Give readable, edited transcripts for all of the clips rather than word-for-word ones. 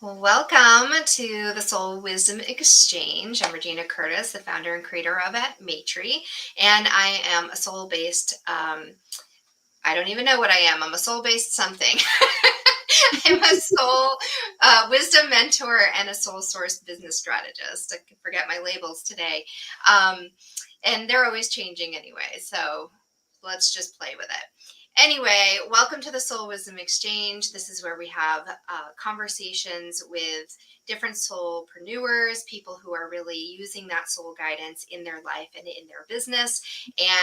Well, welcome to the Soul Wisdom Exchange. I'm Regina Curtis, the founder and creator of at Matry, and I am a soul-based. I don't even know what I am. I'm a soul-based something. I'm a soul wisdom mentor and a soul source business strategist. I can forget my labels today, um, and they're always changing anyway. So let's just play with it. Anyway, welcome to the Soul Wisdom Exchange. This is where we have conversations with different soulpreneurs, people who are really using that soul guidance in their life and in their business.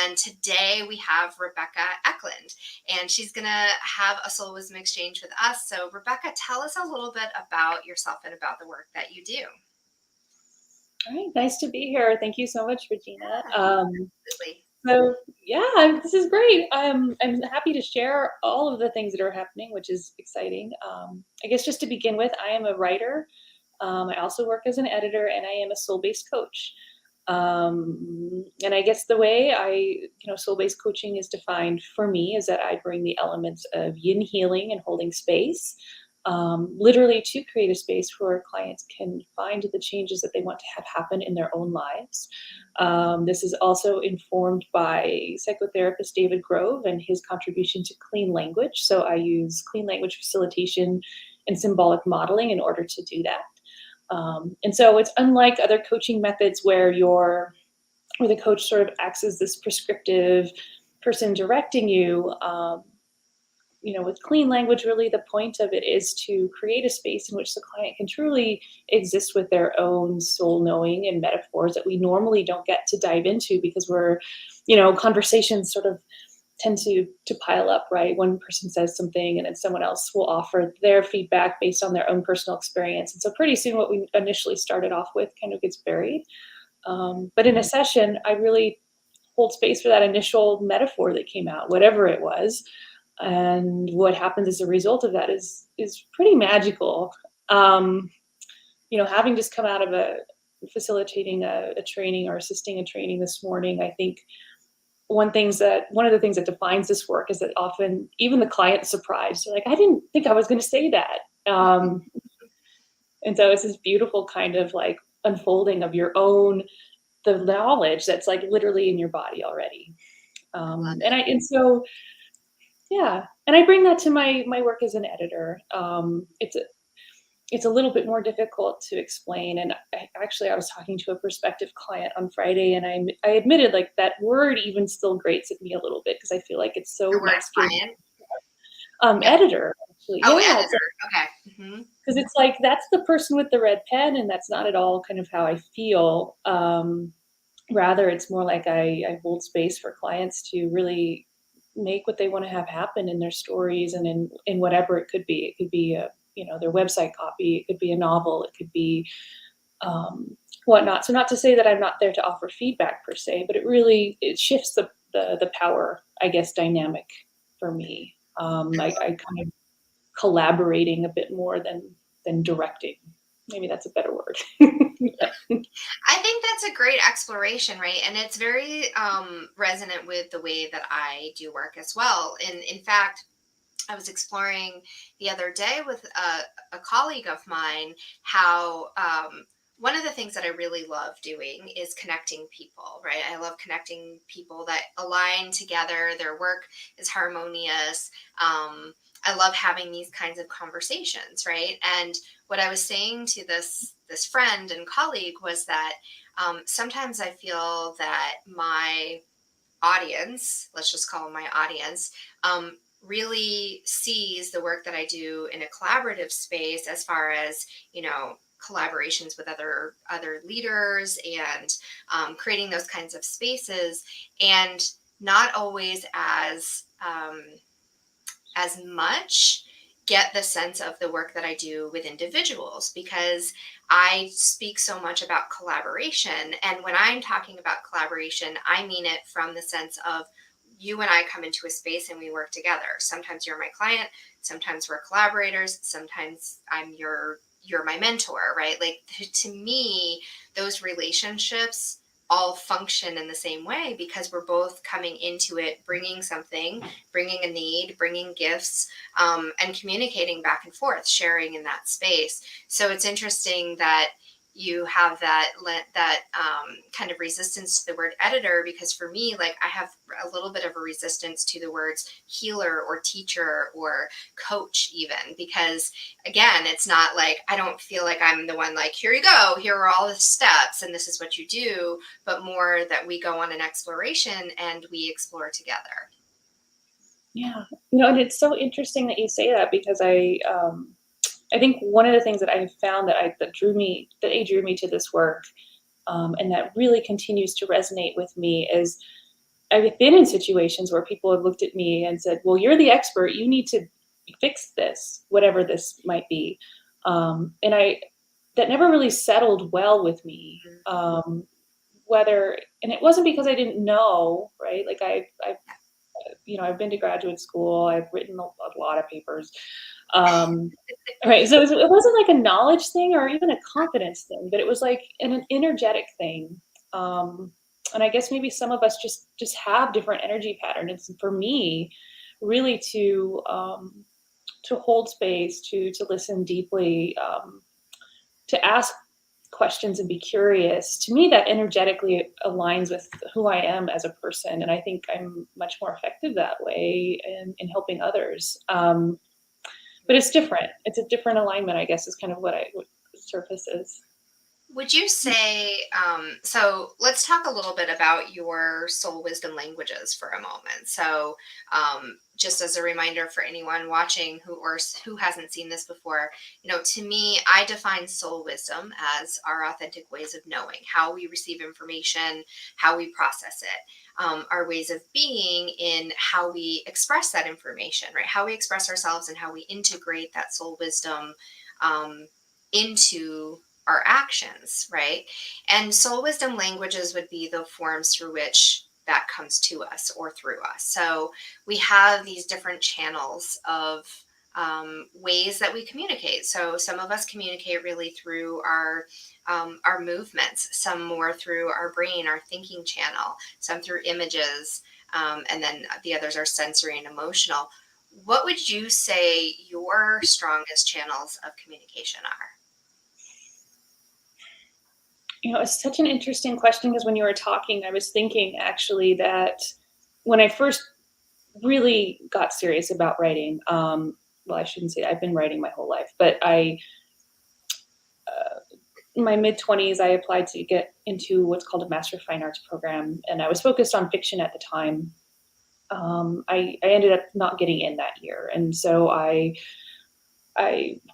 And today we have Rebecca Eckland, and she's going to have a Soul Wisdom Exchange with us. So, Rebecca, tell us a little bit about yourself and about the work that you do. All right, nice to be here. Thank you so much, Regina. Yeah, absolutely. So yeah, this is great. I'm happy to share all of the things that are happening, which is exciting. I guess just to begin with, I am a writer. I also work as an editor, and I am a soul-based coach. And I guess the way soul-based coaching is defined for me is that I bring the elements of yin healing and holding space, literally to create a space where clients can find the changes that they want to have happen in their own lives. This is also informed by psychotherapist David Grove and his contribution to clean language. So I use clean language facilitation and symbolic modeling in order to do that. And so it's unlike other coaching methods where the coach sort of acts as this prescriptive person directing you. With clean language, really the point of it is to create a space in which the client can truly exist with their own soul knowing and metaphors that we normally don't get to dive into because conversations sort of tend to pile up, right? One person says something and then someone else will offer their feedback based on their own personal experience. And so pretty soon what we initially started off with kind of gets buried. But in a session, I really hold space for that initial metaphor that came out, whatever it was. And what happens as a result of that is pretty magical. Um, Having just come out of facilitating a training or assisting a training this morning, I think one of the things that defines this work is that often even the client's surprised. They're like, I didn't think I was going to say that. And so it's this beautiful kind of like unfolding of the knowledge that's like literally in your body already. I love And it. I bring that to my work as an editor. It's a little bit more difficult to explain. And I was talking to a prospective client on Friday, and I admitted like that word even still grates at me a little bit because I feel like it's The so word masculine. client. Yep. Editor, actually, Oh, yeah, editor. Okay. because it's like that's the person with the red pen, and that's not at all kind of how I feel. Rather, it's more like I hold space for clients to really make what they want to have happen in their stories and in whatever it could be. It could be their website copy. It could be a novel. It could be whatnot. So not to say that I'm not there to offer feedback per se, but it shifts the power, I guess, dynamic for me. I kind of collaborating a bit more than directing. Maybe that's a better word. I think that's a great exploration, right? And it's very resonant with the way that I do work as well. And in fact, I was exploring the other day with a colleague of mine how one of the things that I really love doing is connecting people, right? I love connecting people that align together, their work is harmonious. I love having these kinds of conversations, right? And what I was saying to this friend and colleague was that sometimes I feel that my audience, let's just call them my audience, really sees the work that I do in a collaborative space as far as, collaborations with other leaders and creating those kinds of spaces, and not always as much get the sense of the work that I do with individuals, because I speak so much about collaboration. And when I'm talking about collaboration, I mean it from the sense of you and I come into a space and we work together. Sometimes you're my client, sometimes we're collaborators, sometimes you're my mentor, right? Like to me, those relationships all function in the same way because we're both coming into it bringing something, bringing a need, bringing gifts, and communicating back and forth, sharing in that space. So it's interesting that you have that kind of resistance to the word editor, because for me, like, I have a little bit of a resistance to the words healer or teacher or coach, even because, again, it's not like, I don't feel like I'm the one like, here you go, here are all the steps and this is what you do, but more that we go on an exploration and we explore together. Yeah. And it's so interesting that you say that because I think one of the things that I found that drew me to this work, and that really continues to resonate with me is I've been in situations where people have looked at me and said, "Well, you're the expert. You need to fix this, whatever this might be." And I that never really settled well with me. Mhm. Whether and it wasn't because I didn't know, right? Like I've been to graduate school. I've written a lot of papers. Um, right. So it wasn't like a knowledge thing or even a confidence thing, but it was like an energetic thing. Um, and I guess maybe some of us just have different energy patterns. And for me, really to hold space, to listen deeply, to ask questions and be curious. To me, that energetically aligns with who I am as a person, and I think I'm much more effective that way in helping others. But it's different. It's a different alignment, I guess, is kind of what surface is. Would you say, so let's talk a little bit about your soul wisdom languages for a moment. So, just as a reminder for anyone watching who hasn't seen this before, to me, I define soul wisdom as our authentic ways of knowing, how we receive information, how we process it, our ways of being in how we express that information, right? How we express ourselves and how we integrate that soul wisdom um, into our actions, right? And soul wisdom languages would be the forms through which that comes to us or through us. So we have these different channels of ways that we communicate. So some of us communicate really through our movements, some more through our brain, our thinking channel, some through images, and then the others are sensory and emotional. What would you say your strongest channels of communication are? It's such an interesting question because when you were talking, I was thinking actually that when I first really got serious about writing, well, I shouldn't say I've been writing my whole life, but in my mid 20s, I applied to get into what's called a Master of Fine Arts program, and I was focused on fiction at the time. I ended up not getting in that year, and so I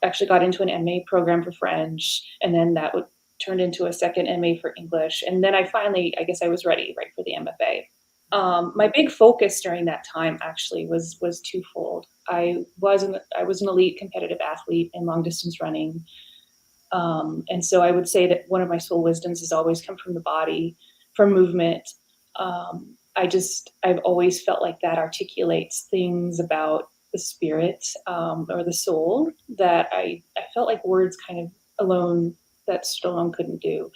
actually got into an MA program for French, and then that would turned into a second MA for English, and then I guess I was ready, right, for the MFA. My big focus during that time actually was twofold. I was an elite competitive athlete in long distance running, and so I would say that one of my soul wisdoms has always come from the body, from movement. I've always felt like that articulates things about the spirit, or the soul that I felt like words kind of alone that alone couldn't do.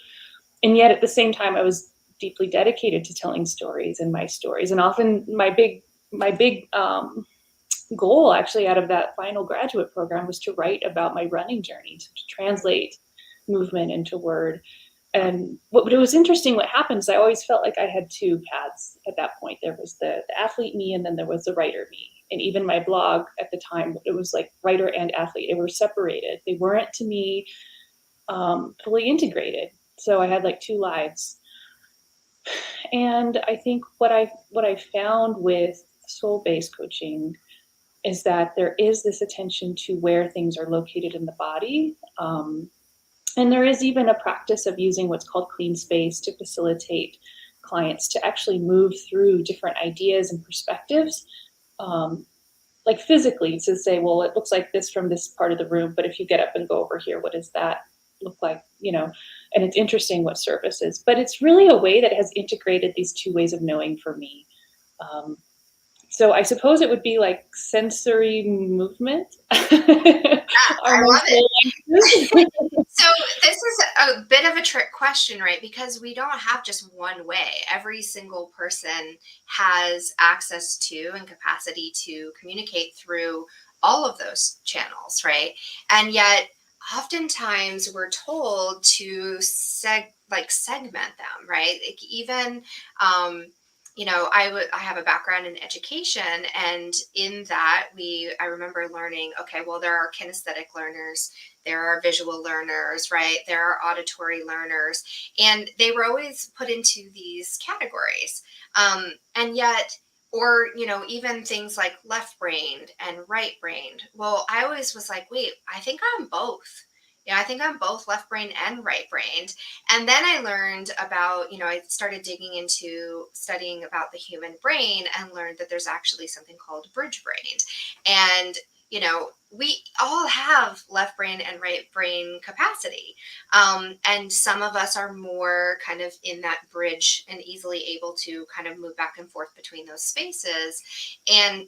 And yet at the same time, I was deeply dedicated to telling stories and my stories. And often my big goal actually out of that final graduate program was to write about my running journey, to translate movement into word. And what it was interesting, what happens, I always felt like I had two paths at that point. There was the athlete me, and then there was the writer me. And even my blog at the time, it was like writer and athlete. They were separated. They weren't, to me, fully integrated. So I had like two lives. And I think what I found with soul-based coaching is that there is this attention to where things are located in the body. And there is even a practice of using what's called clean space to facilitate clients to actually move through different ideas and perspectives, um, like physically, to say, well, it looks like this from this part of the room, but if you get up and go over here, what does that look like? And it's interesting what surfaces, but it's really a way that has integrated these two ways of knowing for me. Um, so I suppose it would be like sensory movement Yeah, are I my love it. soul languages. So this is a bit of a trick question, right? Because we don't have just one way. Every single person has access to and capacity to communicate through all of those channels, right? And yet, oftentimes we're told to segment them, right? Like even um, I have a background in education, and in that I remember learning, okay, well, there are kinesthetic learners, there are visual learners, right? There are auditory learners, and they were always put into these categories. And yet, or, even things like left brained and right brained. Well, I always was like, wait, I think I'm both. Yeah, I think I'm both left brained and right brained. And then I learned about, I started digging into studying about the human brain and learned that there's actually something called bridge brain. And we all have left brain and right brain capacity. And some of us are more kind of in that bridge and easily able to kind of move back and forth between those spaces. And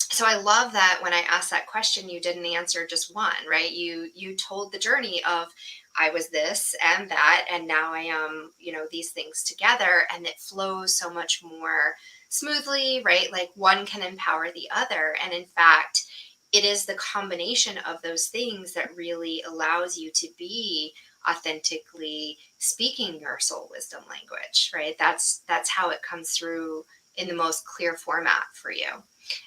so I love that when I asked that question, you didn't answer just one, right? You told the journey of I was this and that, and now I am, these things together, and it flows so much more smoothly, right? Like one can empower the other. And in fact, it is the combination of those things that really allows you to be authentically speaking your soul wisdom language, right? That's how it comes through in the most clear format for you.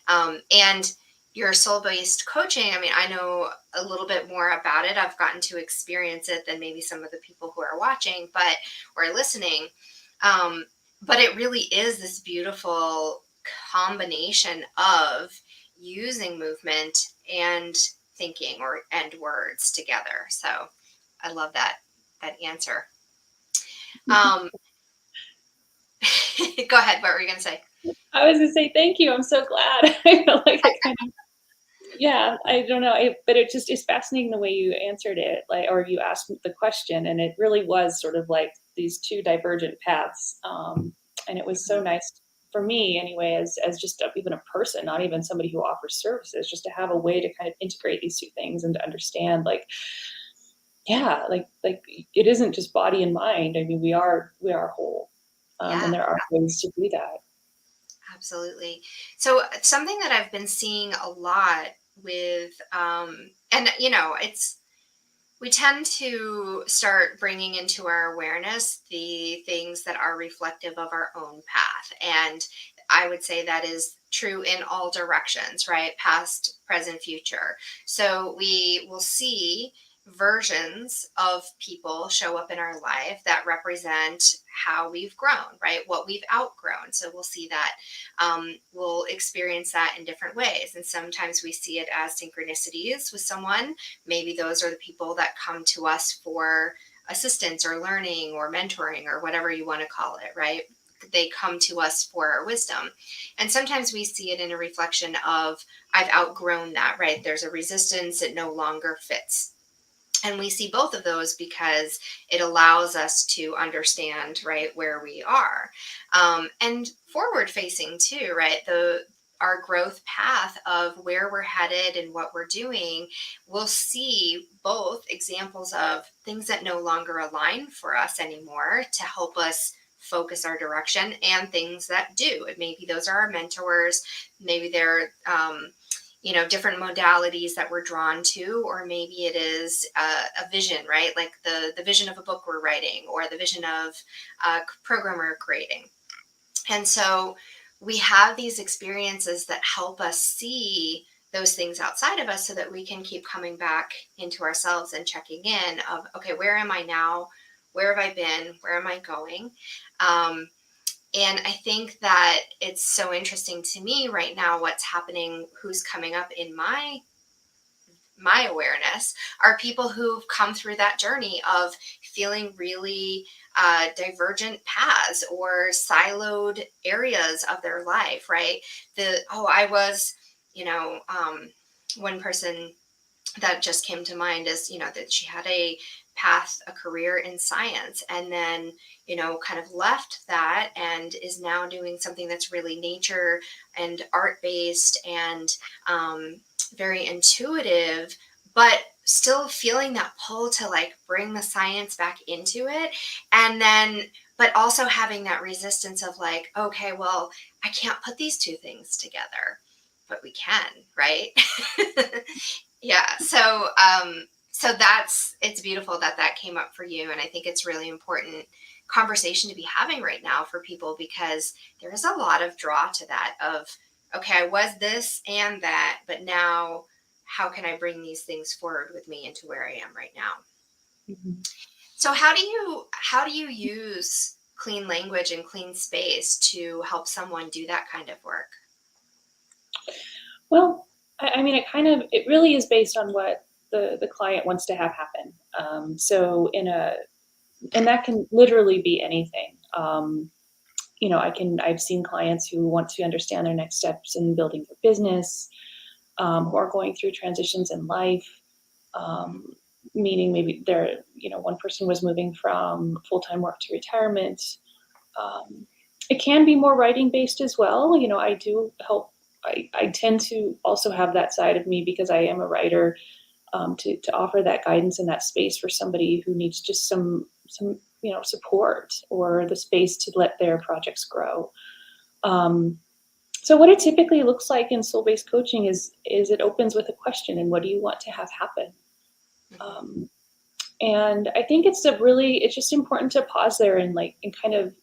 And your soul based coaching, I mean, I know a little bit more about it. I've gotten to experience it than maybe some of the people who are watching, or listening. Um, but it really is this beautiful combination of using movement and thinking and words together. So I love that answer. Um, go ahead. What were you going to say? I was gonna say thank you. I'm so glad. I feel like I kind of, yeah, I don't know, but it just is fascinating the way you answered it, like, or you asked the question, and it really was sort of like these two divergent paths. And it was so Mhm. nice for me, anyway, as just even a person, not even somebody who offers services, just to have a way to kind of integrate these two things and to understand, like, yeah, like it isn't just body and mind. I mean, we are whole, and Yeah. there are ways to do that. Absolutely. So something that I've been seeing a lot with, and it's we tend to start bringing into our awareness the things that are reflective of our own path, and I would say that is true in all directions, right? Past, present, future. So we will see versions of people show up in our life that represent how we've grown, right? What we've outgrown. So we'll see that, we'll experience that in different ways. And sometimes we see it as synchronicities with someone. Maybe those are the people that come to us for assistance or learning or mentoring or whatever you want to call it, right? They come to us for our wisdom. And sometimes we see it in a reflection of, I've outgrown that, right? There's a resistance, it no longer fits. And we see both of those because it allows us to understand, right, where we are. And forward facing too, right? Our growth path of where we're headed and what we're doing, we'll see both examples of things that no longer align for us anymore to help us focus our direction, and things that do. And maybe those are our mentors, maybe they're different modalities that we're drawn to, or maybe it is a vision, right? Like the vision of a book we're writing, or the vision of a program we're creating. And so we have these experiences that help us see those things outside of us so that we can keep coming back into ourselves and checking in of, okay, where am I now? Where have I been? Where am I going? um, and I think that it's so interesting to me right now what's happening, who's coming up in my awareness are people who've come through that journey of feeling really divergent paths or siloed areas of their life, right? I was, you know, one person that just came to mind is, that she had a career in science, and then, kind of left that and is now doing something that's really nature and art based and very intuitive, but still feeling that pull to like bring the science back into it. And then, but also having that resistance of like, okay, well, I can't put these two things together, but we can, right? Yeah. So that's, it's beautiful that that came up for you. And I think it's really important conversation to be having right now for people, because there is a lot of draw to that of, okay, I was this and that, but now how can I bring these things forward with me into where I am right now? Mhm. So how do you use clean language and clean space to help someone do that kind of work? Well, I mean, it really is based on what the client wants to have happen. So and that can literally be anything. I've seen clients who want to understand their next steps in building their business, who are going through transitions in life, um, meaning maybe one person was moving from full-time work to retirement. Um, it can be more writing based as well. I do help. I tend to also have that side of me because I am a writer, to offer that guidance and that space for somebody who needs just some support or the space to let their projects grow. Um, so what it typically looks like in soul based coaching is it opens with a question, and what do you want to have happen? Mhm. Um, and I think it's just important to pause there and kind of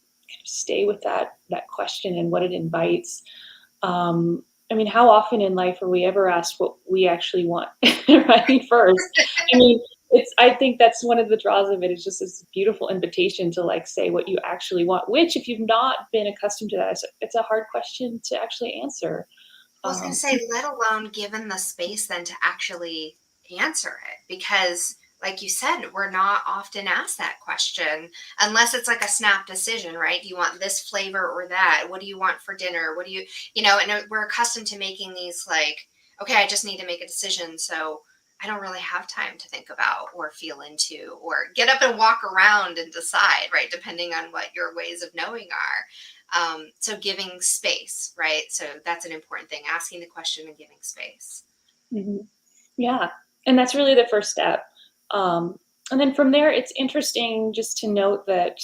stay with that question and what it invites. I mean, how often in life are we ever asked what we actually want, right? First, I mean, I think that's one of the draws of it. Is just this beautiful invitation to like say what you actually want. Which, if you've not been accustomed to that, it's a hard question to actually answer. I was going to Um, say, let alone given the space then to actually answer it. Because, like you said, we're not often asked that question unless it's like a snap decision, right? Do you want this flavor or that? What do you want for dinner? What do and we're accustomed to making these like, okay, I just need to make a decision. So I don't really have time to think about or feel into or get up and walk around and decide, right? Depending on what your ways of knowing are. So giving space, right? So that's an important thing, asking the question and giving space. mhm. Yeah, and that's really the first step. Um, and then from there, it's interesting just to note that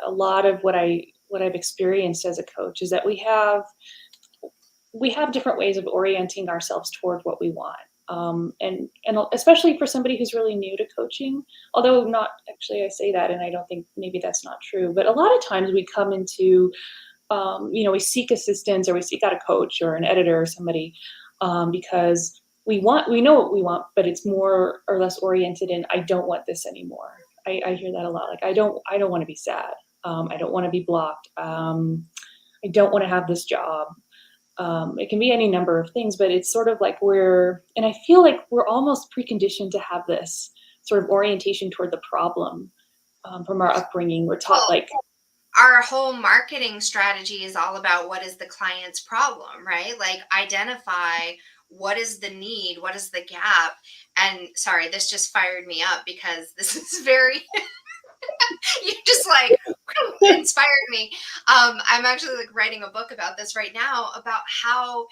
a lot of what I've experienced as a coach is that we have different ways of orienting ourselves toward what we want. And especially for somebody who's really new to coaching, although not actually I say that, and I don't think maybe that's not true, but a lot of times we come into, we seek assistance or we seek out a coach or an editor or somebody, because we know what we want, but it's more or less oriented in, I don't want this anymore. I hear that a lot. Like, I don't want to be sad. I don't want to be blocked. I don't want to have this job. It can be any number of things, but it's sort of like and I feel like we're almost preconditioned to have this sort of orientation toward the problem, from our upbringing. We're taught Well, like, our whole marketing strategy is all about what is the client's problem, right? Like identify what is the need, what is the gap. And sorry, this just fired me up because this is very you just like inspired me. I'm actually like writing a book about this right now about how,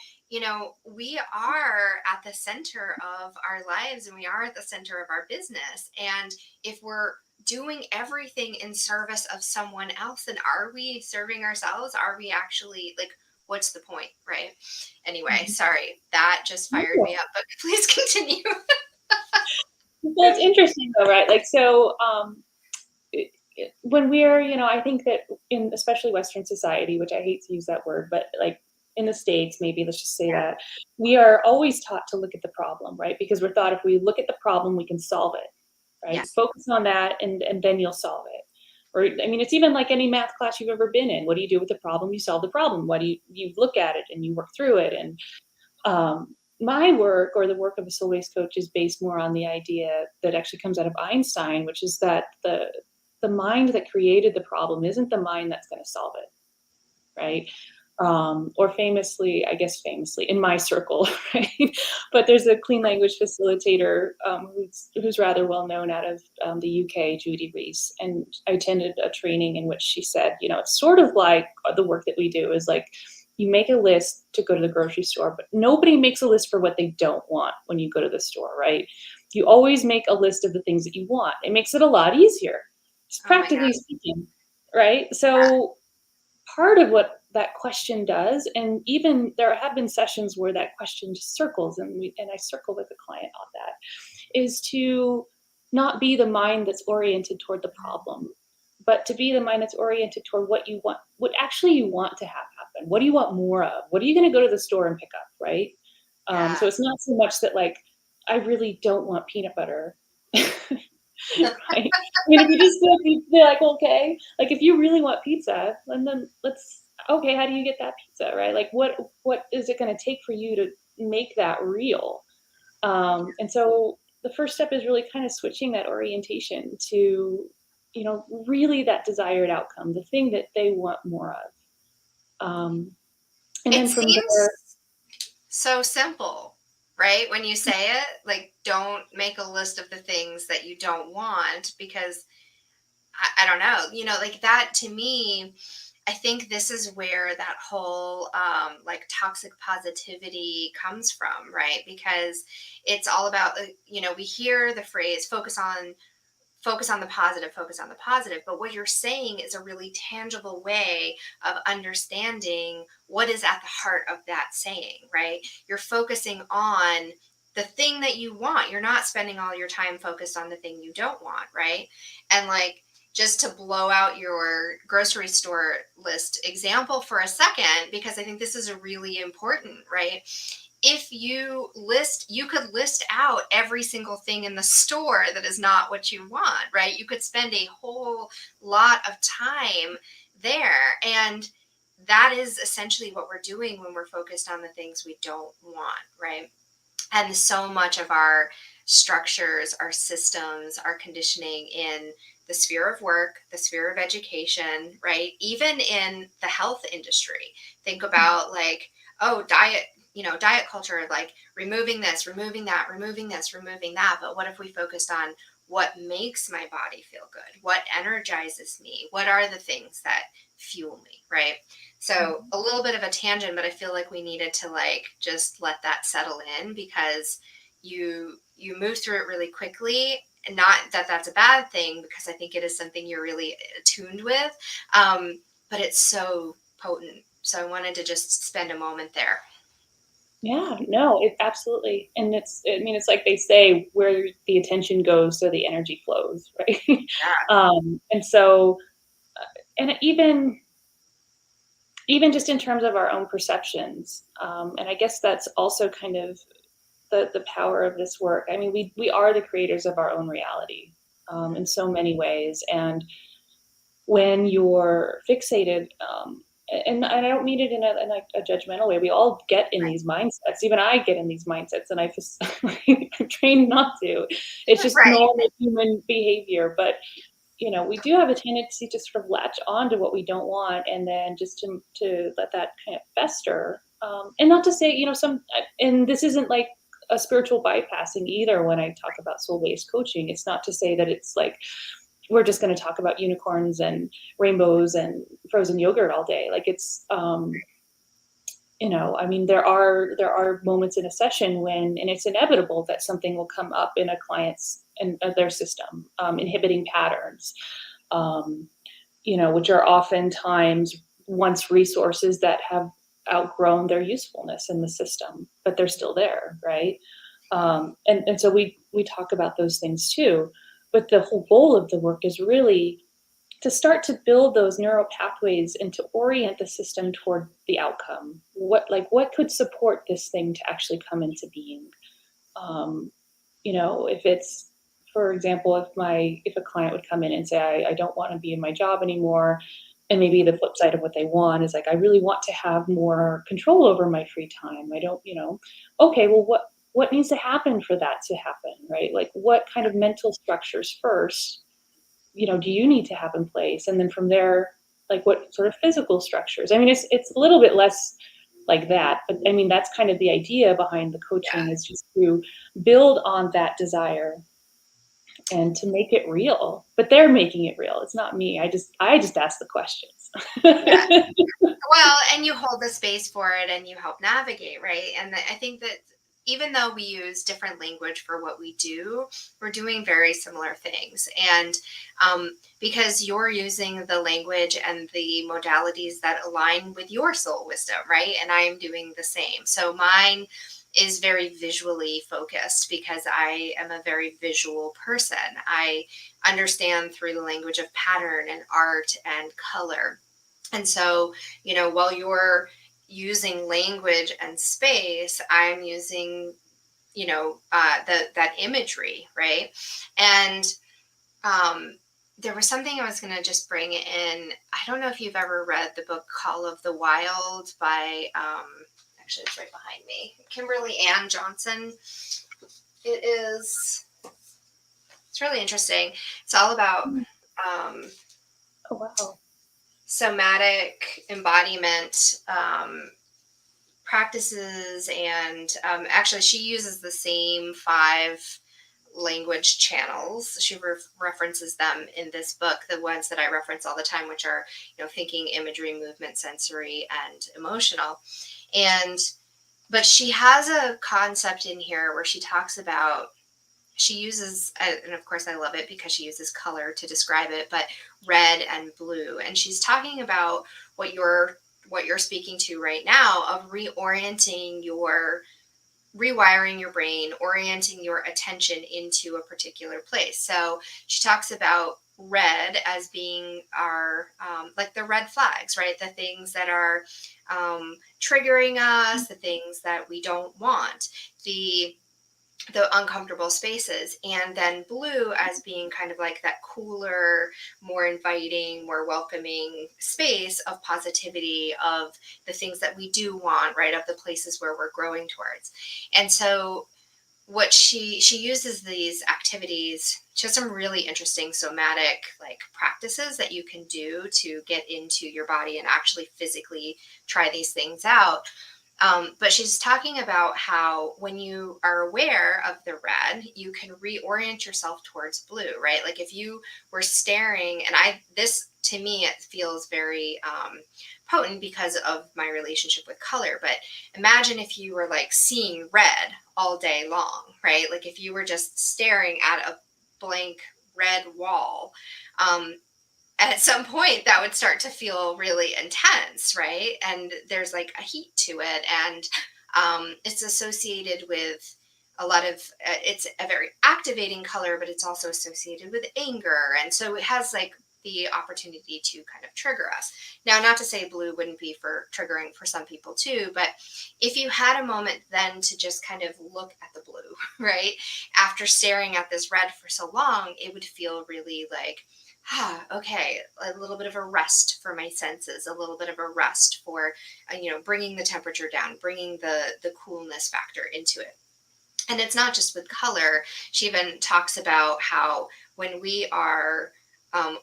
we are at the center of our lives and we are at the center of our business. And if we're doing everything in service of someone else, then are we serving ourselves? Are we actually like, what's the point? Right. Anyway, sorry, that just fired me up, but please continue. well, it's interesting though, right? Like, so, when we're, I think that in especially Western society, which I hate to use that word, but like in the States, maybe let's just say that we are always taught to look at the problem, right? Because we're thought if we look at the problem, we can solve it, right? Yes. Focus on that, and then you'll solve it. Or I mean, it's even like any math class you've ever been in. What do you do with the problem? You solve the problem. What do you look at it and you work through it? And my work, or the work of a soul based coach, is based more on the idea that actually comes out of Einstein, which is that the mind that created the problem isn't the mind that's going to solve it, right? Or famously, I guess famously in my circle, right? But there's a clean language facilitator, who's rather well known out of, the UK, Judy Reese, and I attended a training in which she said, it's sort of like the work that we do is like you make a list to go to the grocery store, but nobody makes a list for what they don't want when you go to the store, right? You always make a list of the things that you want. It makes it a lot easier, just Oh my God. practically speaking, right? So part of what that question does, and even there have been sessions where that question just circles, and I circle with the client on that, is to not be the mind that's oriented toward the problem, but to be the mind that's oriented toward what you want, what actually you want to have happen. What do you want more of? What are you going to go to the store and pick up, right? So Yeah. it's not so much that like I really don't want peanut butter. Right? I mean, if you just be like, okay, like if you really want pizza, then let's okay, how do you get that pizza, right? Like what is it going to take for you to make that real? And so the first step is really kind of switching that orientation to, really that desired outcome, the thing that they want more of. And It then from there, seems so simple, right? When you say it, like, don't make a list of the things that you don't want because I don't know, like that to me, I think this is where that whole like toxic positivity comes from, right? Because it's all about, we hear the phrase focus on the positive, focus on the positive. But what you're saying is a really tangible way of understanding what is at the heart of that saying, right? You're focusing on the thing that you want. You're not spending all your time focused on the thing you don't want, right? And like, just to blow out your grocery store list example for a second, because I think this is a really important, right? If you could list out every single thing in the store that is not what you want, right? You could spend a whole lot of time there. And that is essentially what we're doing when we're focused on the things we don't want, right? And so much of our structures, our systems, our conditioning in the sphere of work, the sphere of education, right? Even in the health industry. Think about like, oh, diet, diet culture, like removing this, removing that, removing this, removing that. But what if we focused on what makes my body feel good? What energizes me? What are the things that fuel me, right? So a little bit of a tangent, but I feel like we needed to like just let that settle in because you move through it really quickly. And not that that's a bad thing because I think it is something you're really attuned with, but it's so potent. So I wanted to just spend a moment there. yeah, no, it absolutely, and I mean, it's like they say, where the attention goes, so the energy flows, right? Yeah. And so, and even just in terms of our own perceptions, and I guess that's also kind of the power of this work. I mean, we are the creators of our own reality, in so many ways, and when you're fixated, and I don't mean it in like a judgmental way. We all get in these mindsets. Even I get in these mindsets, and I just I'm trained not to. It's just Right. normal human behavior. But we do have a tendency to sort of latch on to what we don't want, and then just to let that kind of fester. And not to say, and this isn't like a spiritual bypassing either. When I talk about soul based coaching, it's not to say that it's like we're just going to talk about unicorns and rainbows and frozen yogurt all day. Like it's, I mean, there are moments in a session when, and it's inevitable that something will come up in a client's and their system, inhibiting patterns, um, which are oftentimes once resources that have outgrown their usefulness in the system, but they're still there, right? And so we talk about those things too. But the whole goal of the work is really to start to build those neural pathways and to orient the system toward the outcome. What could support this thing to actually come into being? Um, if it's, for example, if a client would come in and say, I don't want to be in my job anymore, and maybe the flip side of what they want is like, I really want to have more control over my free time. I don't, okay, well, what needs to happen for that to happen, right? Like, what kind of mental structures first, do you need to have in place? And then from there, like what sort of physical structures? I mean, it's a little bit less like that, but I mean, that's kind of the idea behind the coaching is just to build on that desire and to make it real. But they're making it real. It's not me. I just ask the questions. Yeah. Well, and you hold the space for it and you help navigate, right? And I think that even though we use different language for what we do, we're doing very similar things. And because you're using the language and the modalities that align with your soul wisdom, right? And I am doing the same. So mine is very visually focused because I am a very visual person. I understand through the language of pattern and art and color. And so, while you're using language and space, I'm using, that imagery, right? And um, there was something I was going to just bring in. I don't know if you've ever read the book Call of the Wild by, actually, it's right behind me, Kimberly Ann Johnson. It is, it's really interesting. It's all about Mm. um, Oh, wow. somatic embodiment practices, and actually she uses the same five language channels. She references them in this book, the ones that I reference all the time, which are thinking, imagery, movement, sensory, and emotional. And but she has a concept in here where she talks about, she uses, and of course I love it because she uses color to describe it, but red and blue. And she's talking about what you're speaking to right now, of reorienting your rewiring your brain, orienting your attention into a particular place. So she talks about red as being our, like the red flags, right? The things that are triggering us, the things that we don't want, the uncomfortable spaces. And then blue as being kind of like that cooler, more inviting, more welcoming space of positivity, of the things that we do want, right? Of the places where we're growing towards. And so what she uses these activities, she has some really interesting somatic like practices that you can do to get into your body and actually physically try these things out. But she's talking about how when you are aware of the red, you can reorient yourself towards blue, right? Like if you were staring, and this to me, it feels very potent because of my relationship with color. But imagine if you were like seeing red all day long, right? Like if you were just staring at a blank red wall. Um, at some point that would start to feel really intense, right? And there's like a heat to it, and it's associated with a lot of it's a very activating color, but it's also associated with anger, and so it has like the opportunity to kind of trigger us. Now, not to say blue wouldn't be for triggering for some people too, but if you had a moment then to just kind of look at the blue, right, after staring at this red for so long, it would feel really like, okay, a little bit of a rest for my senses, a little bit of a rest for, bringing the temperature down, bringing the coolness factor into it. And it's not just with color. She even talks about how when we are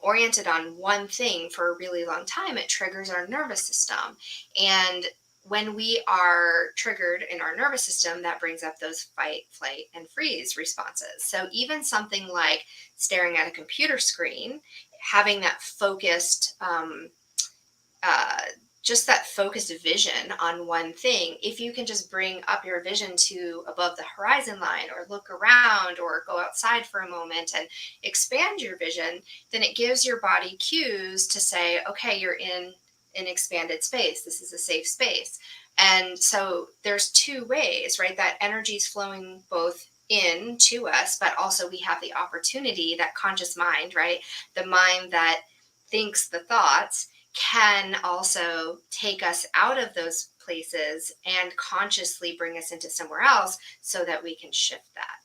oriented on one thing for a really long time, it triggers our nervous system. And when we are triggered in our nervous system, that brings up those fight, flight, and freeze responses. So even something like staring at a computer screen, having that focused uh, just that focused vision on one thing, if you can just bring up your vision to above the horizon line, or look around, or go outside for a moment and expand your vision, then it gives your body cues to say, okay, you're in an expanded space. This is a safe space. And so there's two ways, right? That energy is flowing both in to us, but also we have the opportunity, that conscious mind, right? The mind that thinks the thoughts can also take us out of those places and consciously bring us into somewhere else so that we can shift that.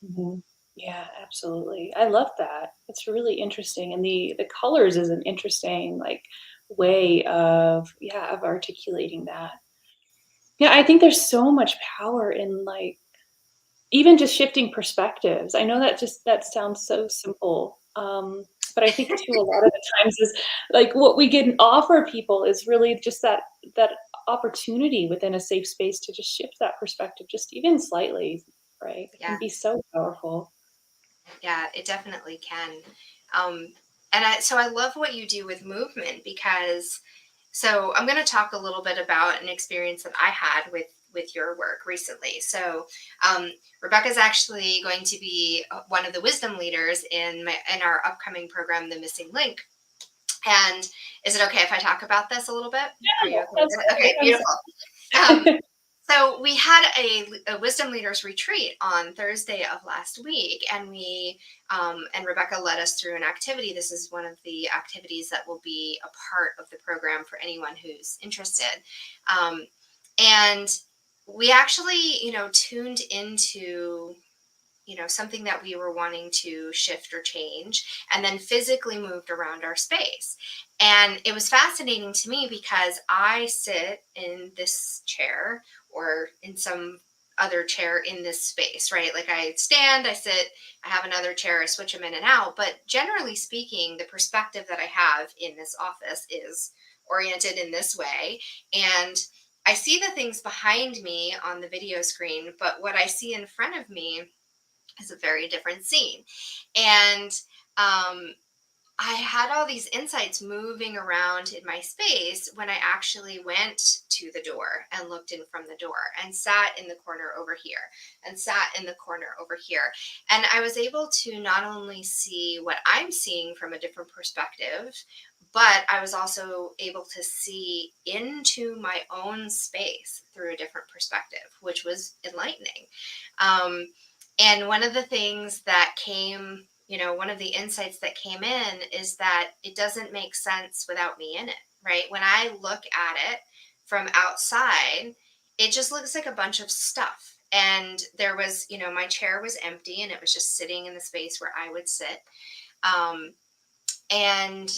Mm-hmm. Yeah, absolutely. I love that. It's really interesting, and the colors is an interesting like way of, yeah, of articulating that. Yeah, I think there's so much power in like even just shifting perspectives. I know that sounds so simple, but I think too a lot of the times is like what we can offer people is really just that opportunity within a safe space to just shift that perspective just even slightly, right? It can Yeah, be so powerful. yeah, it definitely can. Um, And so I love what you do with movement because so I'm going to talk a little bit about an experience that I had with your work recently. So Rebecca's actually going to be one of the wisdom leaders in our upcoming program, The Missing Link. And is it okay if I talk about this a little bit? Are you Yeah, okay with that's it? great. Okay, I'm beautiful. Um, sorry. so we had a wisdom leaders retreat on Thursday of last week, and and Rebecca led us through an activity. This is one of the activities that will be a part of the program for anyone who's interested. Um, and we actually, tuned into something that we were wanting to shift or change, and then physically moved around our space. And it was fascinating to me because I sit in this chair or in some other chair in this space, right? Like I stand, I sit, I have another chair, I switch them in and out. But generally speaking, the perspective that I have in this office is oriented in this way. And I see the things behind me on the video screen, but what I see in front of me is a very different scene. And I had all these insights moving around in my space when I actually went to the door and looked in from the door and sat in the corner over here and sat in the corner over here. And I was able to not only see what I'm seeing from a different perspective, but I was also able to see into my own space through a different perspective, which was enlightening. Um, and one of the things that came, one of the insights that came in is that it doesn't make sense without me in it, right? When I look at it from outside, it just looks like a bunch of stuff. And there was, my chair was empty and it was just sitting in the space where I would sit. Um, and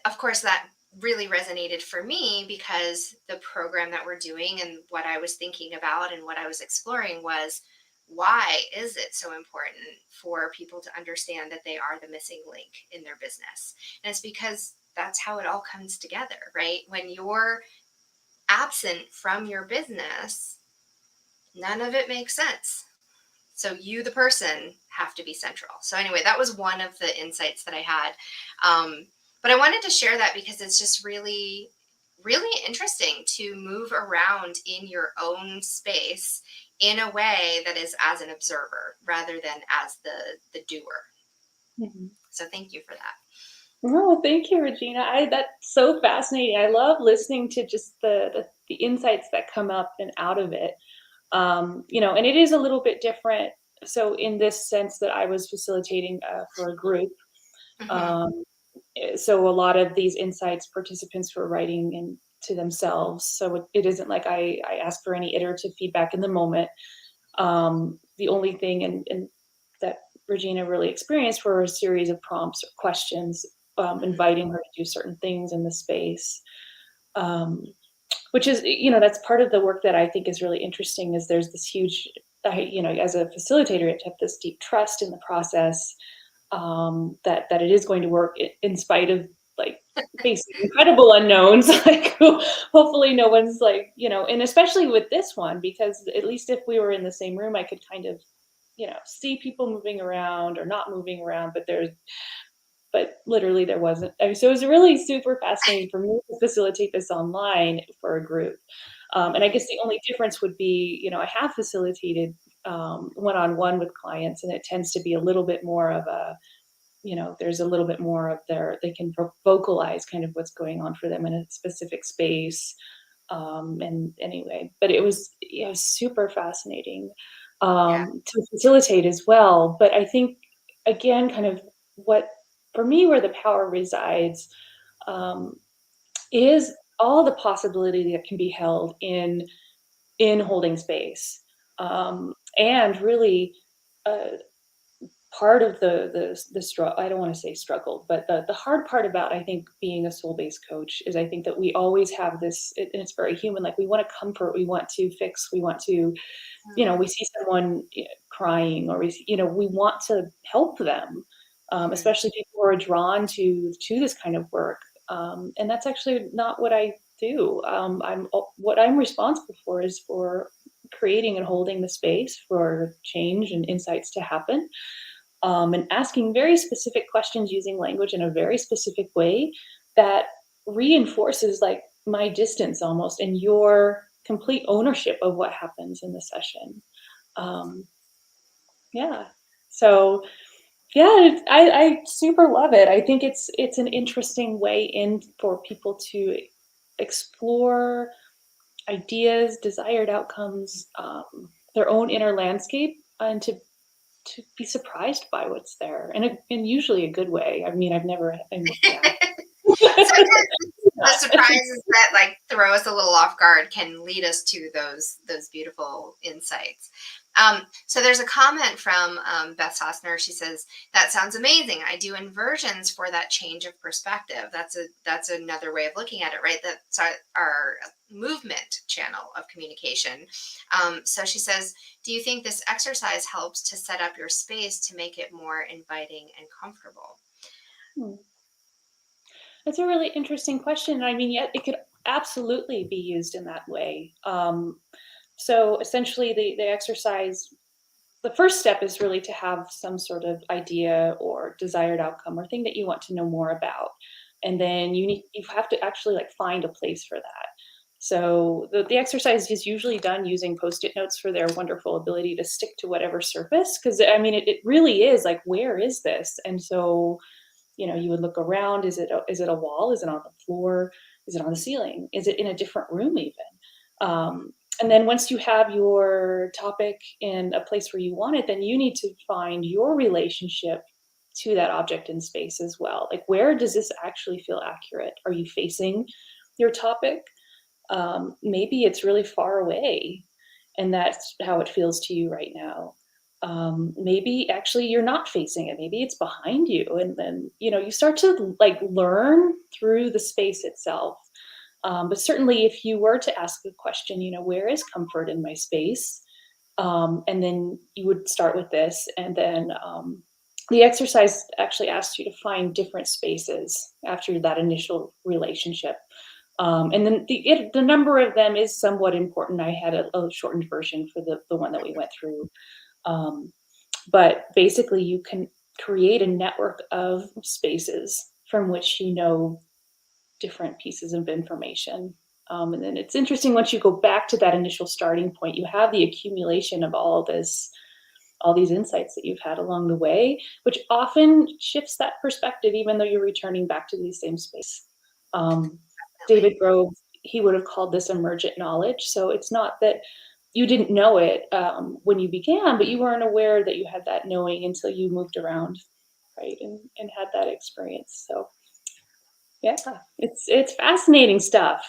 of course, that really resonated for me because the program that we're doing and what I was thinking about and what I was exploring was, why is it so important for people to understand that they are the missing link in their business? And it's because that's how it all comes together, right? When you're absent from your business, none of it makes sense. So you, the person, have to be central. So anyway, that was one of the insights that I had. But I wanted to share that because it's just really, really interesting to move around in your own space in a way that is as an observer rather than as the doer. Mhm. So thank you for that. Oh, thank you, Regina. That's so fascinating. I love listening to just the insights that come up and out of it. And it is a little bit different. So in this sense that I was facilitating for a group, Hmm. um, so a lot of these insights participants were writing in to themselves. So it isn't like I ask for any iterative feedback in the moment. The only thing and that Regina really experienced were a series of prompts or questions, Hmm. inviting her to do certain things in the space. Um, which is, that's part of the work that I think is really interesting is there's this huge, as a facilitator, you have to have this deep trust in the process, that it is going to work in spite of like facing incredible unknowns. Like hopefully no one's like, and especially with this one, because at least if we were in the same room, I could kind of, see people moving around or not moving around, but literally there wasn't. I mean, so it was really super fascinating for me to facilitate this online for a group. And I Hmm. guess the only difference would be, I have facilitated one-on-one with clients, and it tends to be a little bit more of a, there's a little bit more of they can vocalize kind of what's going on for them in a specific space. And anyway, but it was super fascinating Yeah. to facilitate as well. But I think, again, kind of what for me, where the power resides, um, is all the possibility that can be held in holding space, and really, uh, part of the struggle. I don't want to say struggle, but the hard part about I think being a soul based coach is I think that we always have this, and it's very human. Like we want to comfort, we want to fix, we want to, we Hmm. see someone crying, or we want to help them, Hmm. especially people who are drawn to this kind of work. And that's actually not what I do. What I'm responsible for is for creating and holding the space for change and insights to happen. and asking very specific questions using language in a very specific way that reinforces like my distance almost and your complete ownership of what happens in the session. Um, yeah. So yeah, I super love it. I think it's an interesting way in for people to explore ideas, desired outcomes, their own inner landscape, and to be surprised by what's there, in usually a good way. I mean, I've never, yeah. Sometimes the Yeah. surprises that like throw us a little off guard can lead us to those beautiful insights. So there's a comment from Beth Sosner. She says that sounds amazing. I do inversions for that change of perspective. That's another way of looking at it, right? That's our movement channel of communication. So she says, do you think this exercise helps to set up your space to make it more inviting and comfortable? Hmm. That's a really interesting question. I mean, yet it could absolutely be used in that way. So essentially, the exercise, the first step is really to have some sort of idea or desired outcome or thing that you want to know more about, and then you have to actually like find a place for that. So the exercise is usually done using post-it notes for their wonderful ability to stick to whatever surface. Because I mean, it really is like, where is this? And so you would look around. Is it a wall? Is it on the floor? Is it on the ceiling? Is it in a different room even? And then once you have your topic in a place where you want it, then you need to find your relationship to that object in space as well. Like, where does this actually feel accurate? Are you facing your topic? Maybe it's really far away, and that's how it feels to you right now. Maybe actually you're not facing it. Maybe it's behind you, and then you start to like learn through the space itself. But certainly, if you were to ask a question, where is comfort in my space? And then you would start with this, and then the exercise actually asks you to find different spaces after that initial relationship. And then the number of them is somewhat important. I had a shortened version for the one that we went through. Um, but basically, you can create a network of spaces from which different pieces of information. And then it's interesting once you go back to that initial starting point, you have the accumulation of all these insights that you've had along the way, which often shifts that perspective, even though you're returning back to the same space. Um, David Definitely. Grove, he would have called this emergent knowledge. So it's not that you didn't know it when you began, but you weren't aware that you had that knowing until you moved around, right, and had that experience. So yeah, it's fascinating stuff.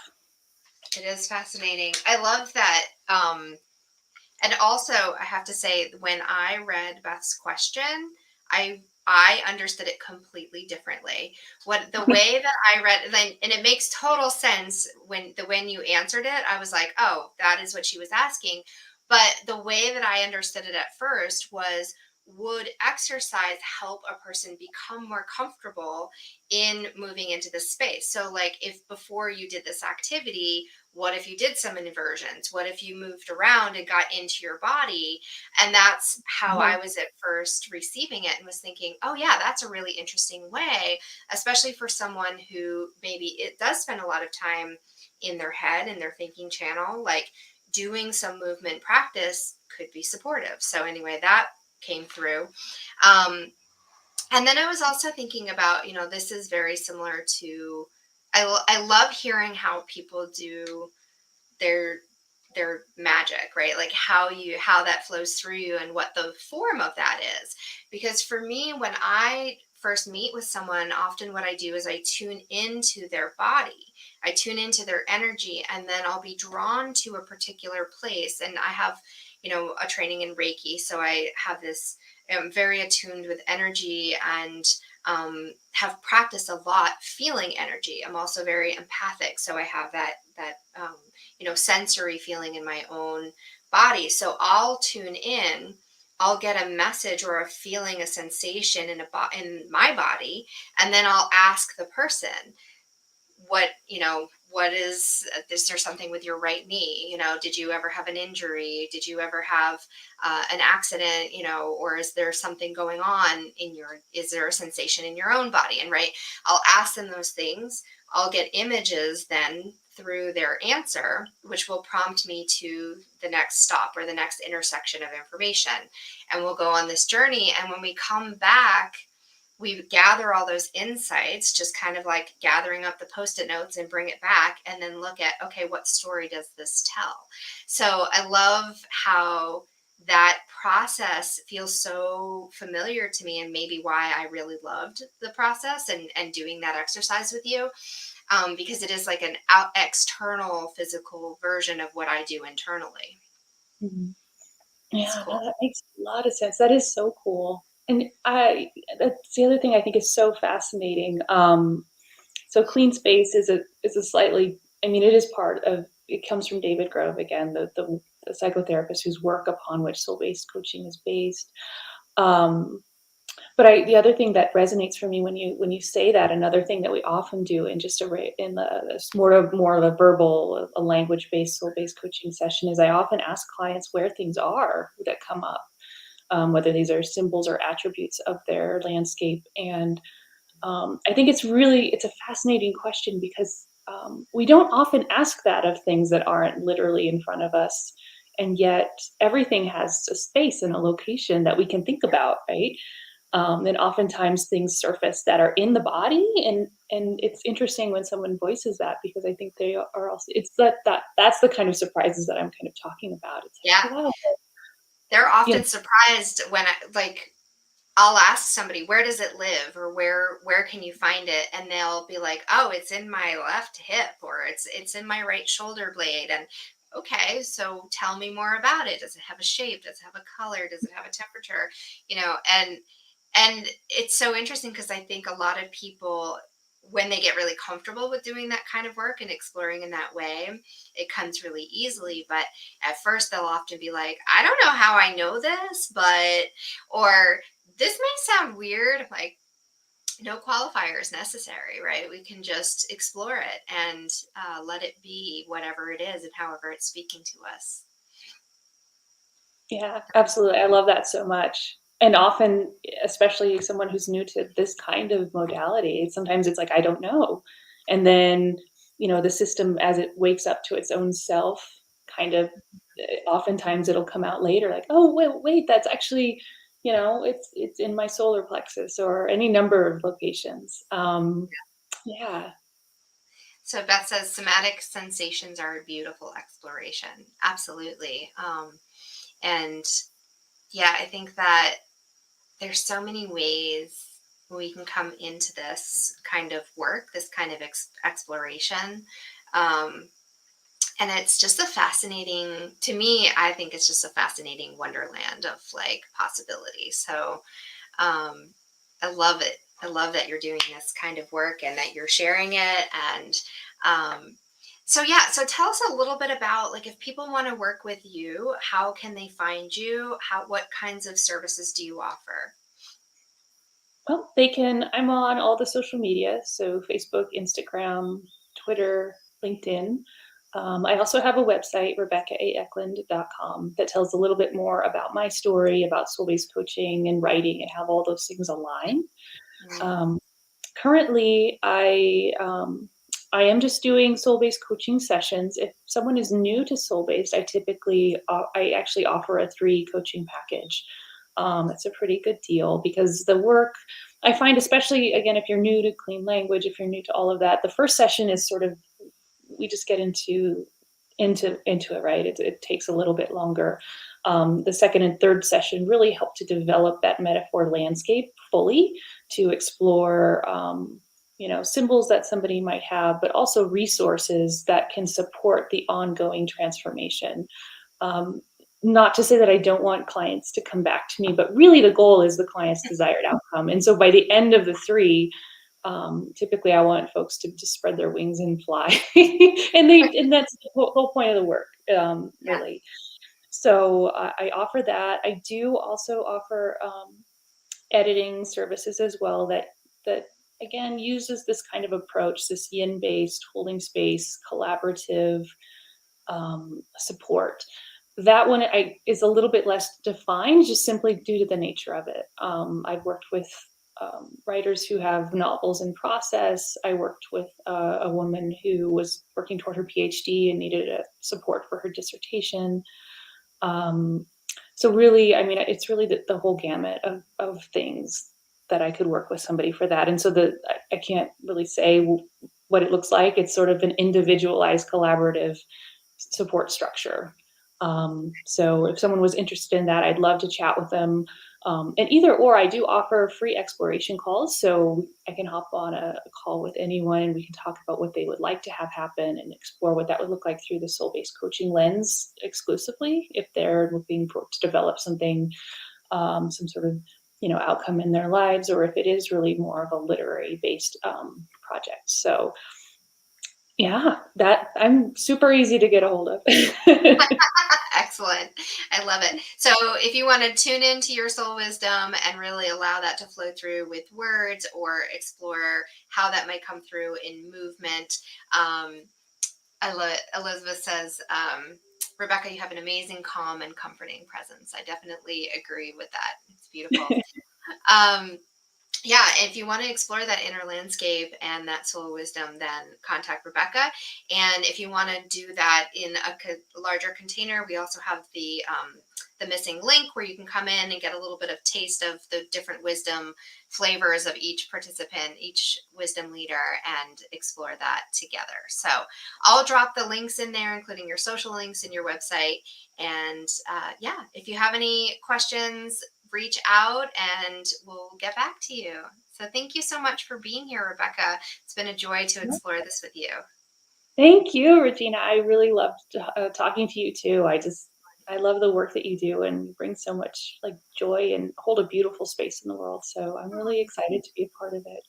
It is fascinating. I love that. And also, I have to say, when I read Beth's question, I understood it completely differently. What the way that I read, and it makes total sense when you answered it. I was like, oh, that is what she was asking. But the way that I understood it at first was, would exercise help a person become more comfortable in moving into this space? So, like, if before you did this activity, what if you did some inversions? What if you moved around and got into your body? And that's how Uh-huh. I was at first receiving it, and was thinking, oh, yeah, that's a really interesting way, especially for someone who maybe it does spend a lot of time in their head and their thinking channel. Like, doing some movement practice could be supportive. So, anyway, that came through. Um, and then I was also thinking about, this is very similar to, I love hearing how people do their magic, right? Like how that flows through you and what the form of that is. Because for me, when I first meet with someone, often what I do is I tune into their body. I tune into their energy, and then I'll be drawn to a particular place. And I have, a training in Reiki, so I have this, I'm very attuned with energy, and have practiced a lot feeling energy. I'm also very empathic, so I have that sensory feeling in my own body. So I'll tune in, I'll get a message or a feeling, a sensation in my body, and then I'll ask the person, what is there something with your right knee? Did you ever have an injury? Did you ever have an accident? Or is there something going on is there a sensation in your own body? And right, I'll ask them those things. I'll get images then through their answer, which will prompt me to the next stop or the next intersection of information. And we'll go on this journey. And when we come back, we gather all those insights, just kind of like gathering up the post-it notes and bring it back, and then look at, okay, what story does this tell? So I love how that process feels so familiar to me, and maybe why I really loved the process and doing that exercise with you, because it is like an external physical version of what I do internally. Mhm. It's Yeah, no, cool. that makes a lot of sense. That is so cool. And that's the other thing I think is so fascinating. So clean space is a slightly, I mean, it is part of, it comes from David Grove again, the psychotherapist whose work upon which soul-based coaching is based. Um, but the other thing that resonates for me when you say that, another thing that we often do in just in this more of a verbal, a language-based, soul-based coaching session is I often ask clients where things are that come up, whether these are symbols or attributes of their landscape. And I think it's a fascinating question because we don't often ask that of things that aren't literally in front of us, and yet everything has a space and a location that we can think about, right? And oftentimes things surface that are in the body, and it's interesting when someone voices that because I think they are also, it's that's the kind of surprises that I'm kind of talking about. It's Yeah. like, oh, wow, They're you know, often surprised when I'll ask somebody, where does it live, or where can you find it? And they'll be like, oh, it's in my left hip, or it's in my right shoulder blade. And okay, so tell me more about it. Does it have a shape? Does it have a color? Does it have a temperature? And it's so interesting because I think a lot of people, when they get really comfortable with doing that kind of work and exploring in that way, it comes really easily. But at first they'll often be like, I don't know how I know this, but, or this may sound weird. Like, no qualifiers necessary, right? We can just explore it and let it be whatever it is and however it's speaking to us. yeah, absolutely. I love that so much. And often, especially someone who's new to this kind of modality, sometimes it's like, I don't know. And then, the system, as it wakes up to its own self, kind of, oftentimes it'll come out later, like, oh, wait, that's actually, it's in my solar plexus or any number of locations. Yeah, So Beth says somatic sensations are a beautiful exploration. Absolutely. And yeah, I think that there's so many ways we can come into this kind of work, this kind of exploration. Um, and it's just a fascinating, to me, I think it's just a fascinating wonderland of like possibility. So um, I love it. I love that you're doing this kind of work and that you're sharing it. And um, so, yeah, so tell us a little bit about like if people want to work with you, how can they find you? What kinds of services do you offer? well, I'm on all the social media, so Facebook, Instagram, Twitter, LinkedIn. I also have a website, RebeccaAEckland.com, that tells a little bit more about my story, about soul-based coaching and writing and how all those things align. Mm, Um, Currently, I am just doing soul-based coaching sessions. If someone is new to soul-based, I actually offer a 3 coaching package. It's a pretty good deal because the work I find, especially again, if you're new to clean language, if you're new to all of that, the first session is sort of, we just get into it, right? It takes a little bit longer. The second and third session really help to develop that metaphor landscape fully, to explore symbols that somebody might have, but also resources that can support the ongoing transformation. um, Not to say that I don't want clients to come back to me, but really the goal is the client's desired outcome. And so by the end of the 3, typically I want folks to just spread their wings and fly. And that's the whole point of the work, yeah. really. So I offer that. I do also offer editing services as well, that again uses this kind of approach, this yin based, holding space, collaborative support. That one is a little bit less defined, just simply due to the nature of it. I've worked with writers who have novels in process. I worked with a woman who was working toward her PhD and needed a support for her dissertation. Um, so really, I mean, it's really the whole gamut of things that I could work with somebody for that. And so I can't really say what it looks like. It's sort of an individualized collaborative support structure. So if someone was interested in that, I'd love to chat with them. And either or, I do offer free exploration calls. So I can hop on a call with anyone and we can talk about what they would like to have happen and explore what that would look like through the soul based coaching lens exclusively if they're looking to develop something, some sort of outcome in their lives, or if it is really more of a literary based project. So yeah, that I'm super easy to get a hold of. Excellent. I love it. So, if you want to tune into your soul wisdom and really allow that to flow through with words or explore how that might come through in movement, I love it. Elizabeth says, Rebecca, you have an amazing, calm, and comforting presence. I definitely agree with that. It's beautiful. Um, yeah, if you want to explore that inner landscape and that soul wisdom, then contact Rebecca. And if you want to do that in a larger container, we also have the missing link where you can come in and get a little bit of taste of the different wisdom flavors of each participant, each wisdom leader, and explore that together. So I'll drop the links in there, including your social links and your website. And yeah, if you have any questions, reach out and we'll get back to you. So thank you so much for being here, Rebecca. It's been a joy to explore this with you. Thank you, Regina. I really loved talking to you too. I love the work that you do and you bring so much like joy and hold a beautiful space in the world. So I'm really excited to be a part of it.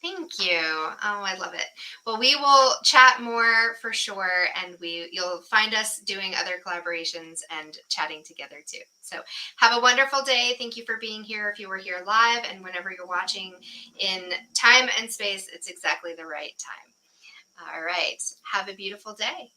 Thank you. Oh, I love it. Well, we will chat more for sure, and you'll find us doing other collaborations and chatting together too. So have a wonderful day. Thank you for being here. If you were here live, and whenever you're watching in time and space, it's exactly the right time. All right. Have a beautiful day.